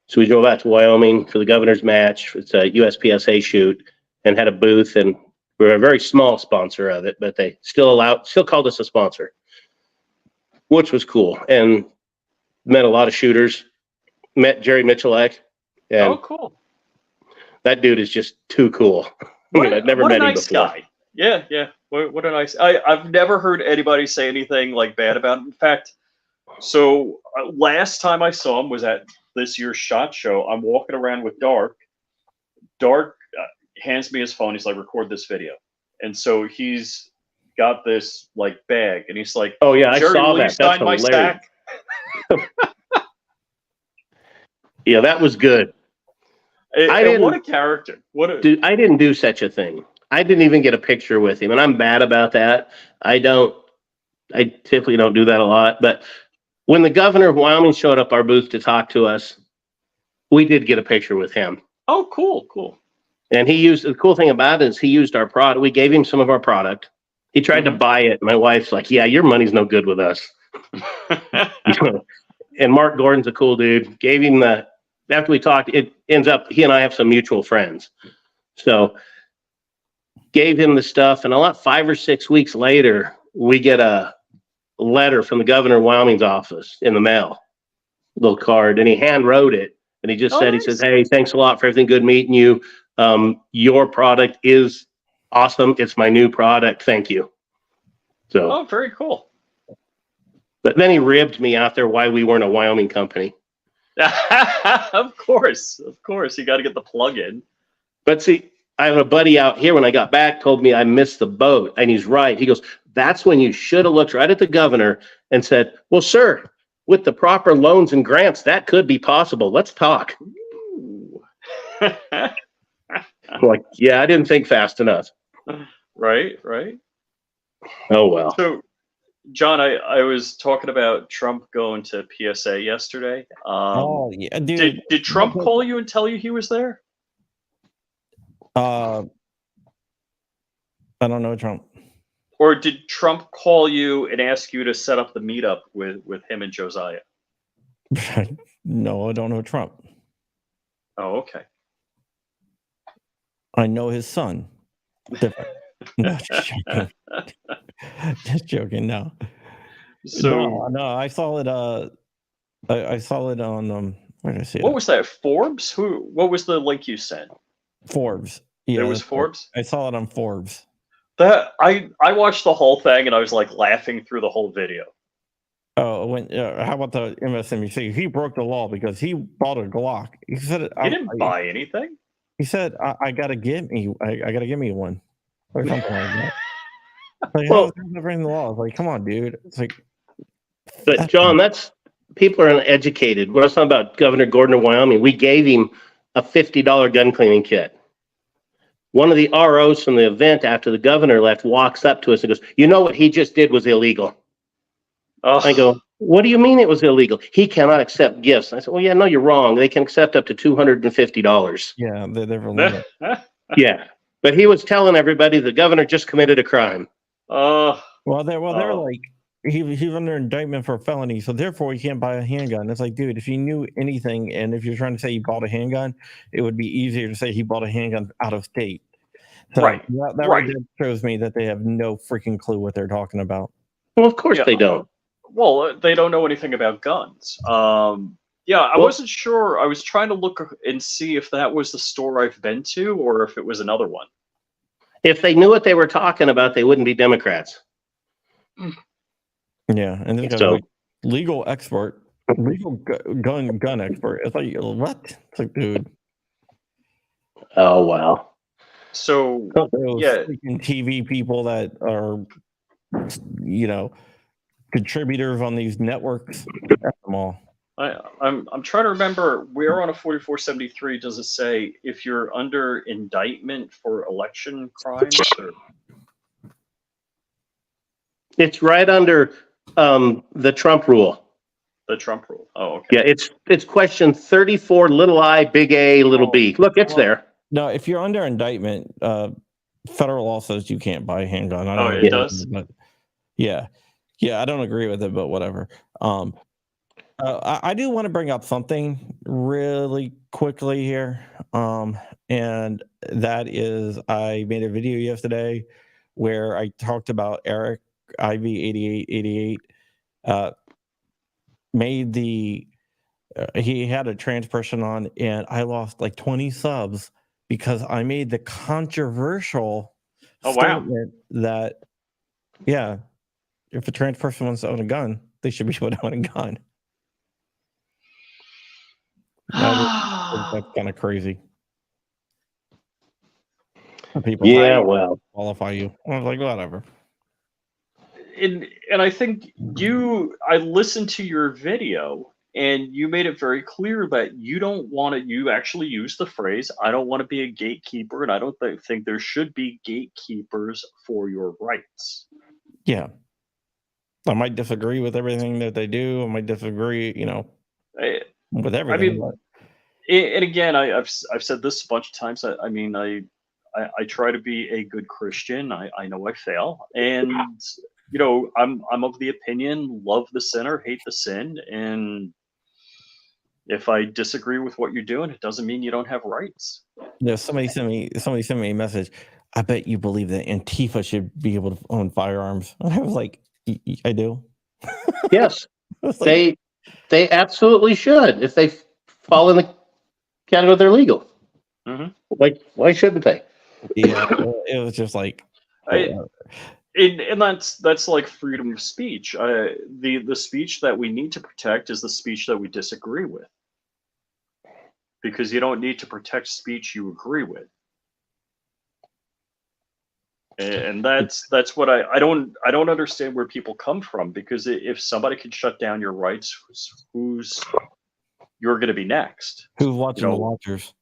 So we drove out to Wyoming for the Governor's match. It's a USPSA shoot, and had a booth, and we were a very small sponsor of it, but they still called us a sponsor, which was cool, and met a lot of shooters. Met Jerry Michalak. Oh, cool. That dude is just too cool. I'd never met him before. Guy. Yeah. What a nice. I've never heard anybody say anything like bad about him. In fact, so last time I saw him was at this year's SHOT Show. I'm walking around with Dark. Dark hands me his phone. He's like, "Record this video." And so he's got this like bag, and he's like, "Oh yeah, I Jerry, saw will that. you sign That's my hilarious." sack? Yeah, that was good. What a character! Dude, I didn't do such a thing. I didn't even get a picture with him, and I'm bad about that. I typically don't do that a lot. But when the governor of Wyoming showed up our booth to talk to us, We did get a picture with him. Oh, cool. And the cool thing about it is he used our product. We gave him some of our product. He tried to buy it. My wife's like, yeah, your money's no good with us. And Mark Gordon's a cool dude. Gave him after we talked, it ends up, he and I have some mutual friends. So gave him the stuff. And 5 or 6 weeks later, we get a letter from the governor of Wyoming's office in the mail, little card. And he hand wrote it. And he just said, nice. He says, hey, thanks a lot for everything. Good meeting you. Your product is awesome. It's my new product. Thank you. So, very cool. But then he ribbed me out there why we weren't a Wyoming company. Of course. You got to get the plug in. But see, I have a buddy out here when I got back told me I missed the boat. And he's right. He goes, that's when you should have looked right at the governor and said, well, sir, with the proper loans and grants, that could be possible. Let's talk. I'm like, yeah, I didn't think fast enough. Right. Oh, well. So, John, I was talking about Trump going to PSA yesterday. Yeah, dude. Did Trump call you and tell you he was there? I don't know Trump. Or did Trump call you and ask you to set up the meetup with him and Josiah? No, I don't know Trump. Oh, okay. I know his son. Different. No, just joking. Just joking. No. So no, I saw it. I saw it on where did I see it? What was that? Forbes? What was the link you sent? Forbes. Yeah, it was Forbes. I saw it on Forbes. That I watched the whole thing and I was like laughing through the whole video. Oh, how about the MSNBC? He broke the law because he bought a Glock. He said he didn't buy anything. He said, "I gotta get me one," or something like that. Like, Well, how is that breaking the law? It's like, come on, dude. It's like, but John, people are uneducated. When I was talking about Governor Gordon of Wyoming, we gave him a $50 gun cleaning kit. One of the ROs from the event after the governor left walks up to us and goes, "You know what he just did was illegal." Oh. I go, "What do you mean it was illegal? He cannot accept gifts." I said, "Well, yeah, no, you're wrong. They can accept up to $250. Yeah, they're limit. Yeah, but he was telling everybody the governor just committed a crime. Well, they're like he's under indictment for a felony, so therefore he can't buy a handgun. It's like, dude, if you knew anything, and if you're trying to say he bought a handgun, it would be easier to say he bought a handgun out of state. So right. That right there shows me that they have no freaking clue what they're talking about. Well, of course they don't. Well, they don't know anything about guns. I wasn't sure. I was trying to look and see if that was the store I've been to or if it was another one. If they knew what they were talking about, they wouldn't be Democrats. Yeah, and then so, legal expert, legal gun expert. It's like, what? It's like, dude. Oh wow. So TV people that are, contributors on these networks. Them all. I'm trying to remember where on a 4473 does it say if you're under indictment for election crimes? It's right under the Trump rule. The Trump rule. Oh, okay. Yeah, it's question 34, little I, big A, little B. Look, it's there. No, if you're under indictment, federal law says you can't buy a handgun. I don't know it does? But yeah, I don't agree with it, but whatever. I do want to bring up something really quickly here, and that is I made a video yesterday where I talked about Eric IV8888 made he had a trans person on, and I lost like 20 subs because I made the controversial statement that, yeah, if a trans person wants to own a gun, they should be able to own a gun. That's kind of crazy. People qualify you. I was like, whatever. And I think I listened to your video and you made it very clear that you don't want to, you actually use the phrase, I don't want to be a gatekeeper, and I don't think there should be gatekeepers for your rights. Yeah. I might disagree with everything that they do. I might disagree, with everything. And again, I've said this a bunch of times. I mean, I try to be a good Christian. I know I fail, and I'm of the opinion: love the sinner, hate the sin. And if I disagree with what you're doing, it doesn't mean you don't have rights. Yeah, somebody sent me a message. I bet you believe that Antifa should be able to own firearms. And I was like, I do. Yes, I was like, they absolutely should if they fall in the category they're legal. hmm Why shouldn't they? yeah, it was just like, and that's like freedom of speech. The speech that we need to protect is the speech that we disagree with, because you don't need to protect speech you agree with. And that's what I don't understand where people come from, because if somebody can shut down your rights, who's you're going to be next? who's watching the Watchers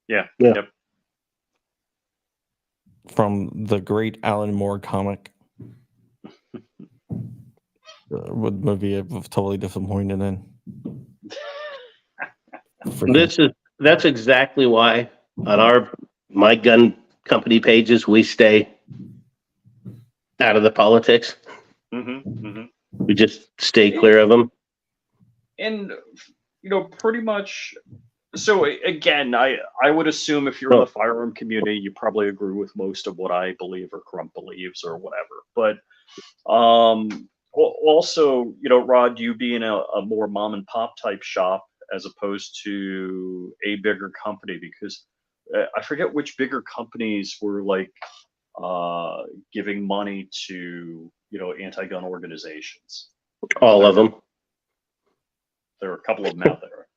Yeah. Yeah. from the great Alan Moore comic? What movie I was totally disappointed in. That's exactly why on my gun company pages we stay out of the politics. We just stay clear of them. And pretty much. So again, I would assume if you're in the firearm community, you probably agree with most of what I believe or Crump believes or whatever. But also, Rod, you being a more mom and pop type shop as opposed to a bigger company, because I forget which bigger companies were like giving money to anti-gun organizations. All of them. There are a couple of them out there.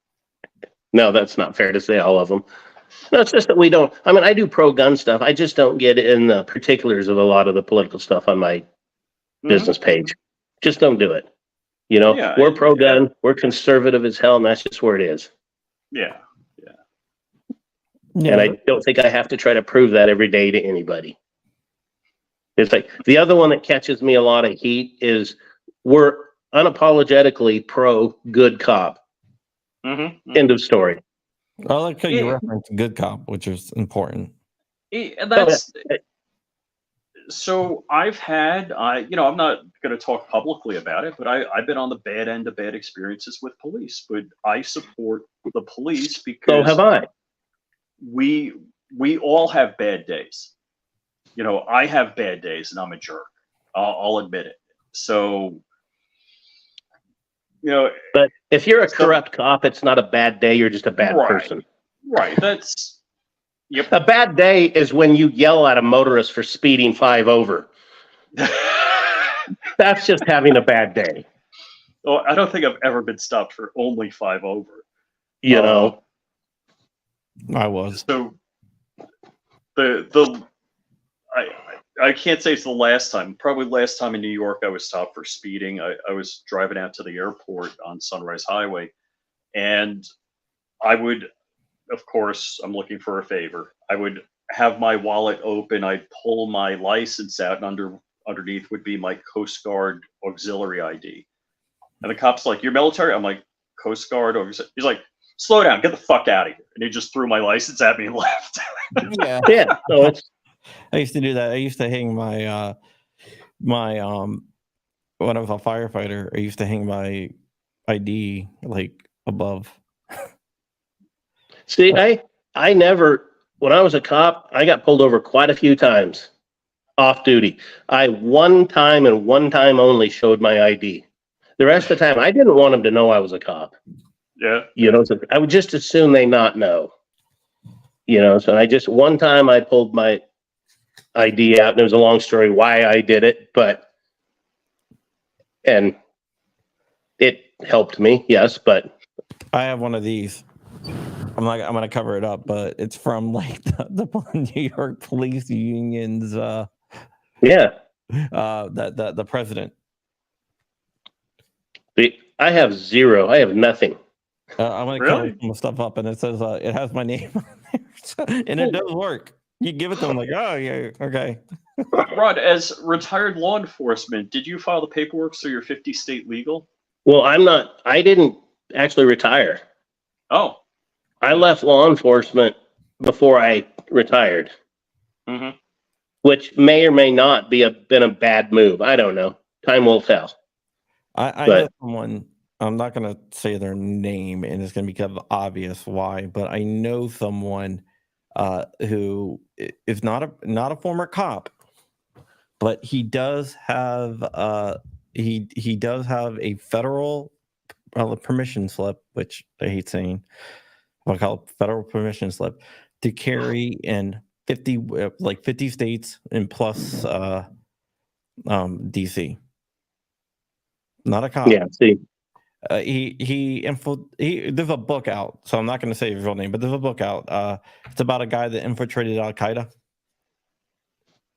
No, that's not fair to say all of them. No, it's just that we don't. I mean, I do pro-gun stuff. I just don't get in the particulars of a lot of the political stuff on my business page. Just don't do it. We're pro-gun. We're conservative as hell, and that's just where it is. Yeah. And I don't think I have to try to prove that every day to anybody. It's like the other one that catches me a lot of heat is we're unapologetically pro-good cop. End of story. I like how you reference good cop, which is important. So I've had, I'm not going to talk publicly about it, but I've been on the bad end of bad experiences with police. But I support the police because so have I. We all have bad days. I have bad days, and I'm a jerk. I'll admit it. So. But if you're a corrupt cop, it's not a bad day. You're just a bad person. Right. That's. Yep. A bad day is when you yell at a motorist for speeding 5 over. That's just having a bad day. Oh, I don't think I've ever been stopped for only 5 over. I was. So I can't say it's the last time. Probably last time in New York, I was stopped for speeding. I was driving out to the airport on Sunrise Highway, and I would, of course, I'm looking for a favor. I would have my wallet open. I'd pull my license out, and underneath would be my Coast Guard auxiliary ID. And the cop's like, "You're military?" I'm like, "Coast Guard auxiliary." He's like, "Slow down, get the fuck out of here!" And he just threw my license at me and left. Yeah. So it's. I used to do that. I used to hang my when I was a firefighter, I used to hang my ID like above. See, I never, when I was a cop, I got pulled over quite a few times off duty. I one time and one time only showed my ID. The rest of the time, I didn't want them to know I was a cop. Yeah. So I would just assume they not know. So one time I pulled my ID out, and it was a long story why I did it, and it helped me, yes, but I have one of these. I'm going to cover it up, but it's from like the New York Police Union's the president. I have zero. I have nothing. I'm going to cover some stuff up, and it says it has my name on there, and it does work. You give it to them like, oh yeah, okay. Rod, as retired law enforcement, did you file the paperwork so you're 50 state legal? Well, I didn't actually retire. Oh. I left law enforcement before I retired, Mm-hmm. which may or may not been a bad move. I don't know. Time will tell. I know someone. I'm not going to say their name, and it's going to become obvious why. But I know someone who is not a former cop, but he does have he does have a federal permission slip, which I hate saying. I call it federal permission slip to carry in 50 states and plus DC. Not a cop. Yeah. See. There's a book out, so I'm not going to say his real name, but there's a book out. It's about a guy that infiltrated Al Qaeda.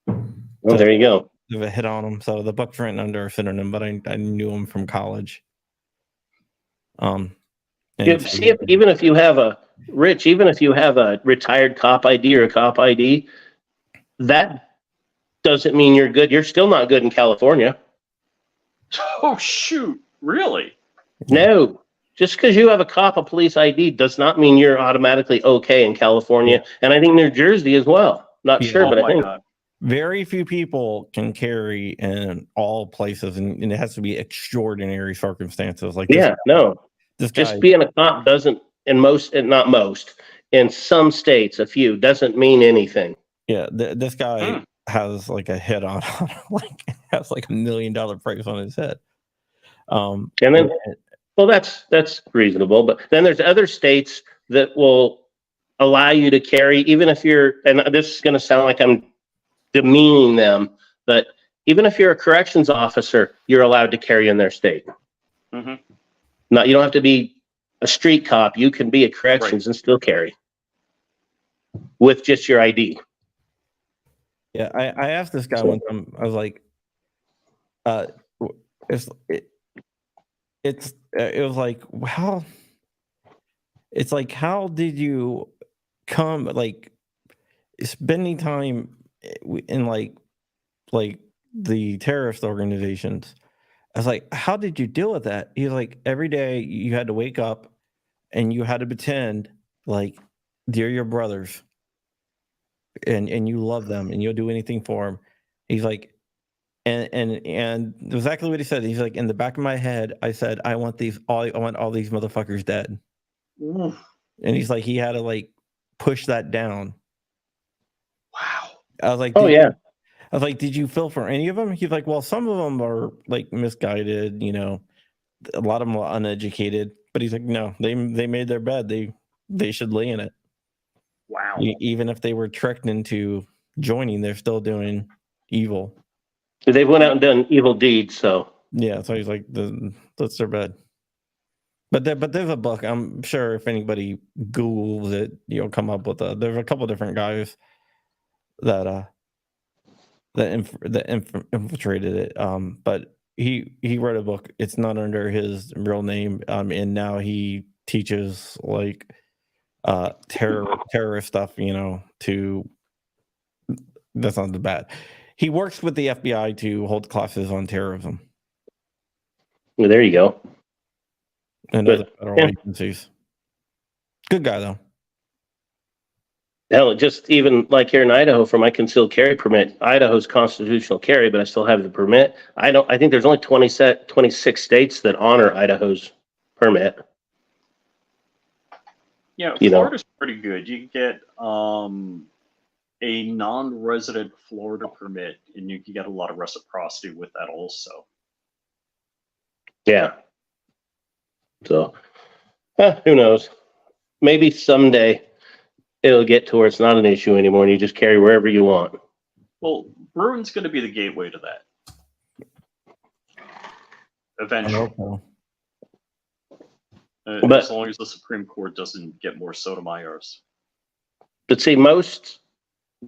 Well, there you go. There's a hit on him. So the book's written under a pseudonym, but I knew him from college. Even if you have a retired cop ID or a cop ID, that doesn't mean you're good. You're still not good in California. Oh shoot! Really? No. Just because you have a police ID does not mean you're automatically okay in California, and I think New Jersey as well. Not sure, but I think very few people can carry in all places, and it has to be extraordinary circumstances. Like this guy, just being a cop doesn't, in some states, a few, doesn't mean anything. Yeah, this guy has like a hit on, has like $1 million price on his head. And then, well, that's reasonable. But then there's other states that will allow you to carry, even if you're, and this is going to sound like I'm demeaning them, but even if you're a corrections officer, you're allowed to carry in their state. Mm-hmm. Not, you don't have to be a street cop. You can be a corrections and still carry with just your ID. Yeah, I asked this guy one time. I was like, it was like, how? It's like, how did you come like spending time in like the terrorist organizations? I was like, how did you deal with that? He's like, every day you had to wake up and you had to pretend like they're your brothers and you love them and you'll do anything for them. He's like, and exactly what he said. He's like, in the back of my head, I said, I want all these motherfuckers dead. Oof. And he's like, he had to like push that down. Wow. I was like, I was like, did you feel for any of them? He's like, well, some of them are like misguided, you know, a lot of them are uneducated, but he's like, no, they made their bed. They should lay in it. Wow. Even if they were tricked into joining, they're still doing evil. They went out and done evil deeds, so. Yeah, so he's like, that's their bed. But there's a book. I'm sure if anybody Googles it, you'll come up with there's a couple different guys that infiltrated it. But he wrote a book. It's not under his real name. And now he teaches like terrorist stuff, you know, that's not bad. He works with the FBI to hold classes on terrorism. Well, there you go. And other federal agencies. Good guy though. Hell, just even like here in Idaho for my concealed carry permit, Idaho's constitutional carry, but I still have the permit. I think there's only 26 states that honor Idaho's permit. Yeah, Florida's pretty good. You can get a non-resident Florida permit, and you can get a lot of reciprocity with that also. Yeah. So, who knows? Maybe someday it'll get to where it's not an issue anymore, and you just carry wherever you want. Well, Bruin's going to be the gateway to that. Eventually. As long as the Supreme Court doesn't get more Sotomayors. But see, most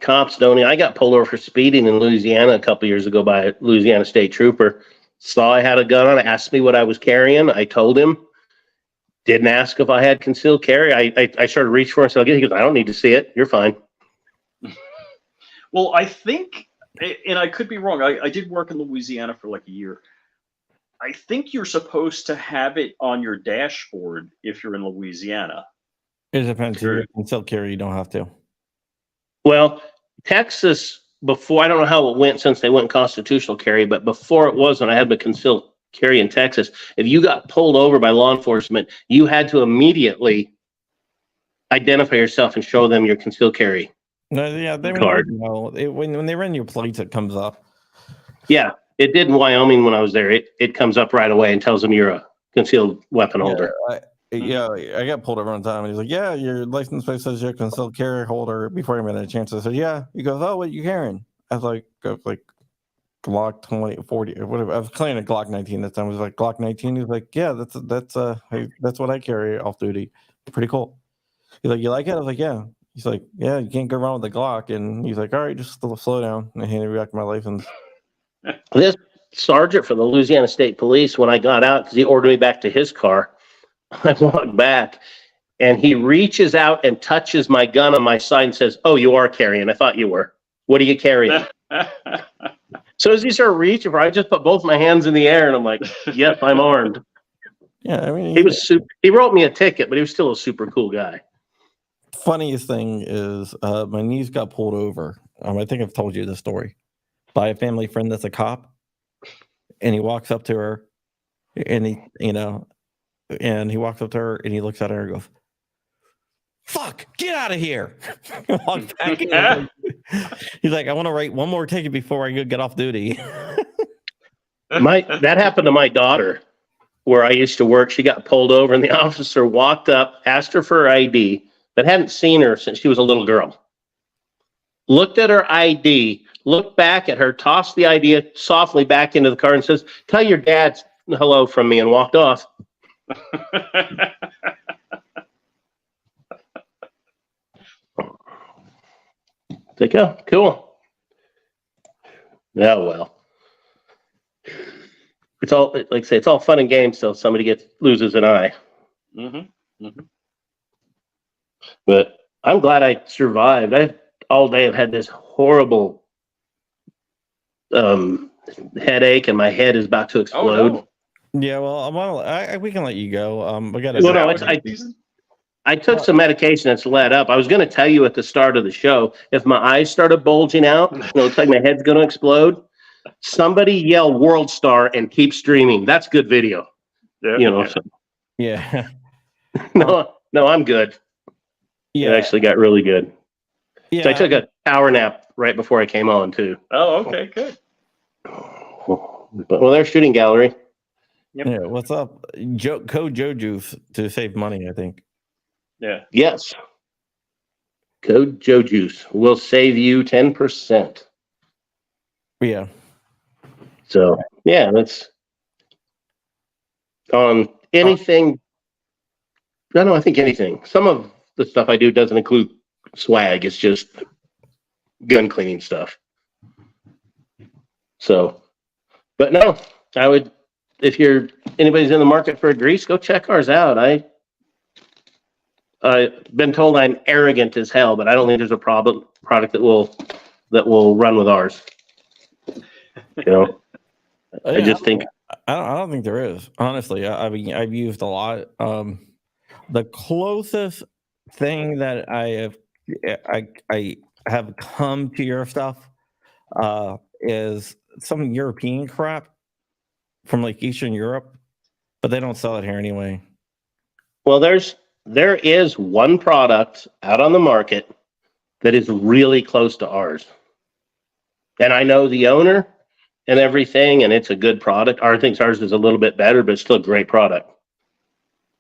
cops don't. I got pulled over for speeding in Louisiana a couple years ago by a Louisiana state trooper. Saw I had a gun on it, asked me what I was carrying. I told him. Didn't ask if I had concealed carry. I started to reach for it. So he goes, I don't need to see it. You're fine. Well, I think, and I could be wrong. I did work in Louisiana for like a year. I think you're supposed to have it on your dashboard if you're in Louisiana. It depends. Sure. You can still carry. You don't have to. Well, Texas, before, I don't know how it went since they went constitutional carry, but before it was, when I had my concealed carry in Texas, if you got pulled over by law enforcement, you had to immediately identify yourself and show them your concealed carry No, yeah, they card. when they run your plates, it comes up. Yeah, it did in Wyoming when I was there. It comes up right away and tells them you're a concealed weapon holder. I got pulled over one time, and he's like, "Yeah, your license plate says you're a concealed carry holder." Before I even had a chance, I said, "Yeah." He goes, "Oh, what you carrying?" I was like Glock 20, 40, or whatever. I was carrying a Glock 19 that time. I was like, "Glock 19." He's like, "Yeah, that's what I carry off duty. Pretty cool." He's like, "You like it?" I was like, "Yeah." He's like, "Yeah, you can't go wrong with the Glock." And he's like, "All right, just slow down." And I handed me back my license. This sergeant for the Louisiana State Police, when I got out, because he ordered me back to his car, I walked back and he reaches out and touches my gun on my side and says, "Oh, you are carrying. I thought you were. What are you carrying?" So as he started reaching for, I just put both my hands in the air and I'm like, "Yep, I'm armed." Yeah, I mean, He was super. He wrote me a ticket, but he was still a super cool guy. funniest thing is my niece got pulled over. I think I've told you the story, by a family friend that's a cop, and he walks up to her, and he walks up to her and he looks at her and goes, "Fuck, get out of here!" Walks back in. He's like, "I want to write one more ticket before I get off duty." That happened to my daughter, where I used to work. She got pulled over, and the officer walked up, asked her for her ID, but hadn't seen her since she was a little girl. Looked at her ID, looked back at her, tossed the ID softly back into the car, and says, "Tell your dad hello from me," and walked off. Like, oh, cool. Yeah, well. It's all, like I say, it's all fun and games till somebody loses an eye. Mm-hmm. Mm-hmm. But I'm glad I survived. All day I've had this horrible headache, and my head is about to explode. Oh, Yeah, well, we can let you go. We got Well, no, I took some medication that's let up. I was going to tell you at the start of the show, if my eyes started bulging out, it looks like my head's going to explode. Somebody yell "World Star" and keep streaming. That's good video. Yeah. So. Yeah. No, I'm good. Yeah. It actually got really good. Yeah. So I took a power nap right before I came on too. Oh, okay, good. But, well, there's shooting gallery. Yep. Yeah. What's up? Code JoJuice to save money, I think. Yeah. Yes. Code JoJuice will save you 10%. Yeah. So yeah, that's on anything. I think anything. Some of the stuff I do doesn't include swag. It's just gun cleaning stuff. So, but no, I would, if anybody's in the market for a grease, go check ours out. I've been told I'm arrogant as hell, but I don't think there's a product that will run with ours. I just think I don't think there is, honestly. I mean, I've used a lot. The closest thing that I have come to your stuff is some European crap from like Eastern Europe, but they don't sell it here anyway. Well, there is one product out on the market that is really close to ours, and I know the owner and everything, and it's a good product. I think ours is a little bit better, but it's still a great product.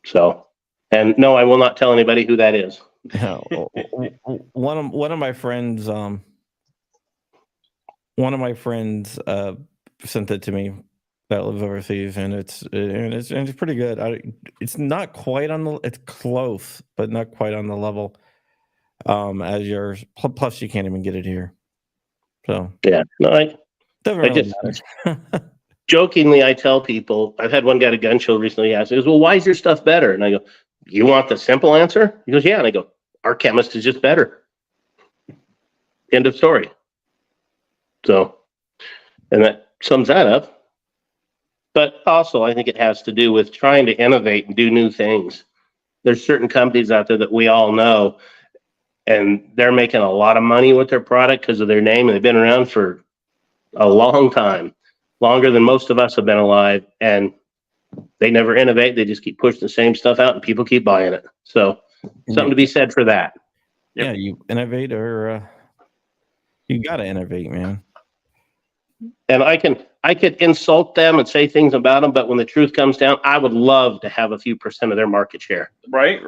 So, and no, I will not tell anybody who that is. One of my friends, sent it to me that lives overseas, and it's pretty good. It's not quite it's close, but not quite on the level as yours. Plus, you can't even get it here. So yeah, no, I really jokingly, I tell people, I've had one guy at a gun show recently ask, he goes, "Well, why is your stuff better?" And I go, "You want the simple answer?" He goes, "Yeah." And I go, "Our chemist is just better." End of story. So, and that sums that up. But also, I think it has to do with trying to innovate and do new things. there's certain companies out there that we all know, and they're making a lot of money with their product because of their name, and they've been around for a long time, longer than most of us have been alive, and they never innovate. They just keep pushing the same stuff out, and people keep buying it. So something to be said for that. Yep. Yeah, you innovate or you gotta innovate, man. And I could insult them and say things about them, but when the truth comes down, I would love to have a few % of their market share. Right.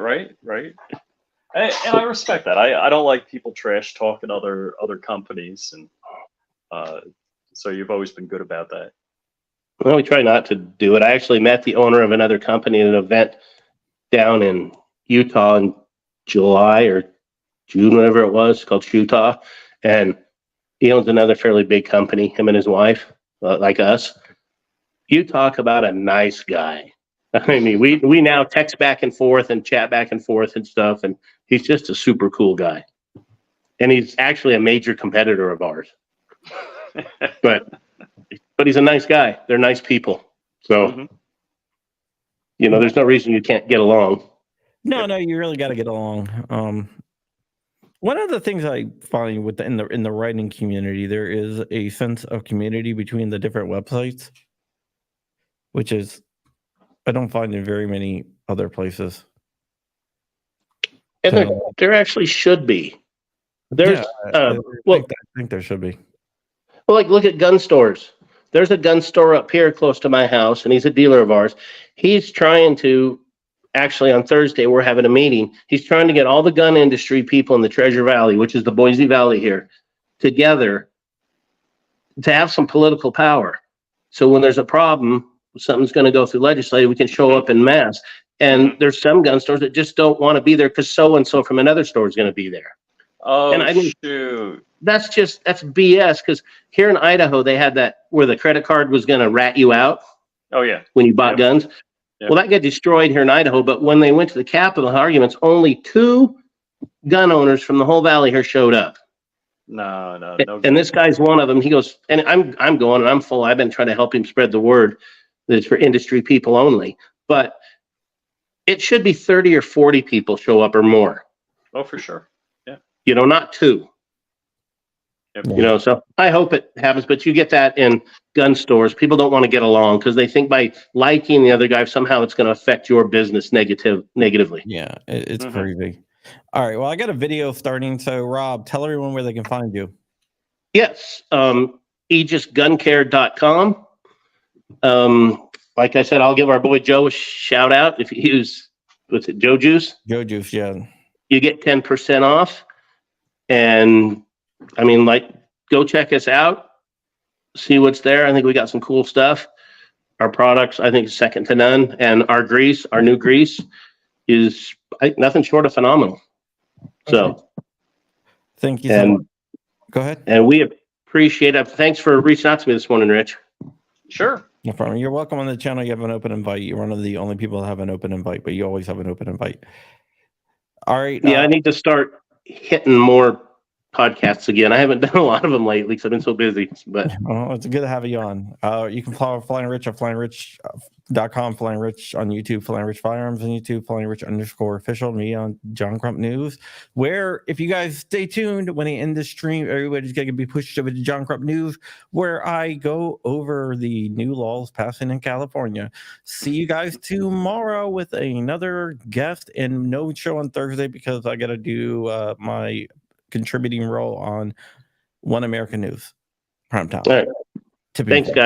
And I respect that. I don't like people trash talking other companies, and so you've always been good about that. Well, we try not to do it. I actually met the owner of another company at an event down in Utah in July or June, whatever it was, called Utah, and he owns another fairly big company, him and his wife, like us. You talk about a nice guy. I mean, we now text back and forth and chat back and forth and stuff, and he's just a super cool guy. And he's actually a major competitor of ours. But he's a nice guy. They're nice people. So, there's no reason you can't get along. No, you really got to get along. One of the things I find in the writing community, there is a sense of community between the different websites, which is I don't find in very many other places. And there actually should be. There's I think there should be. Well, like look at gun stores. There's a gun store up here close to my house, and he's a dealer of ours. He's trying to. Actually, on Thursday, we're having a meeting. He's trying to get all the gun industry people in the Treasure Valley, which is the Boise Valley here, together to have some political power. So when there's a problem, something's going to go through legislature, we can show up in mass. And there's some gun stores that just don't want to be there because so-and-so from another store is going to be there. Oh, and I mean, shoot. That's BS, because here in Idaho, they had that where the credit card was going to rat you out. Oh, yeah. When you bought guns. Yep. Well, that got destroyed here in Idaho, but when they went to the Capitol arguments, only 2 gun owners from the whole valley here showed up. No. And this guy's one of them. He goes, and I'm going, and I'm full. I've been trying to help him spread the word that it's for industry people only. But it should be 30 or 40 people show up or more. Oh, for sure. Yeah. Not 2. Yep. So I hope it happens, but you get that in gun stores. People don't want to get along because they think by liking the other guy, somehow it's going to affect your business negatively. Yeah, it's crazy. All right. Well, I got a video starting. So Rob, tell everyone where they can find you. Yes. AegisGunCare.com. Like I said, I'll give our boy Joe a shout out. If you use, what's it, Joe Juice? Joe Juice, yeah. You get 10% off. And I mean, go check us out, see what's there. I think we got some cool stuff. Our products, I think, is second to none. And our new grease is nothing short of phenomenal. So, thank you so much. Go ahead. And we appreciate it. Thanks for reaching out to me this morning, Rich. Sure. No problem. You're welcome on the channel. You have an open invite. You're one of the only people that have an open invite, but you always have an open invite. All right. Yeah, I need to start hitting more podcasts again. I haven't done a lot of them lately because I've been so busy. But it's good to have you on. You can follow Flying Rich at flyingrich.com, Flying Rich on YouTube, Flying Rich Firearms on YouTube, Flying Rich _official, me on John Crump News. Where, if you guys stay tuned, when I end the stream, everybody's going to be pushed over to John Crump News, where I go over the new laws passing in California. See you guys tomorrow with another guest, and no show on Thursday because I got to do my contributing role on One American News. Prime time. all right. Thanks, guys.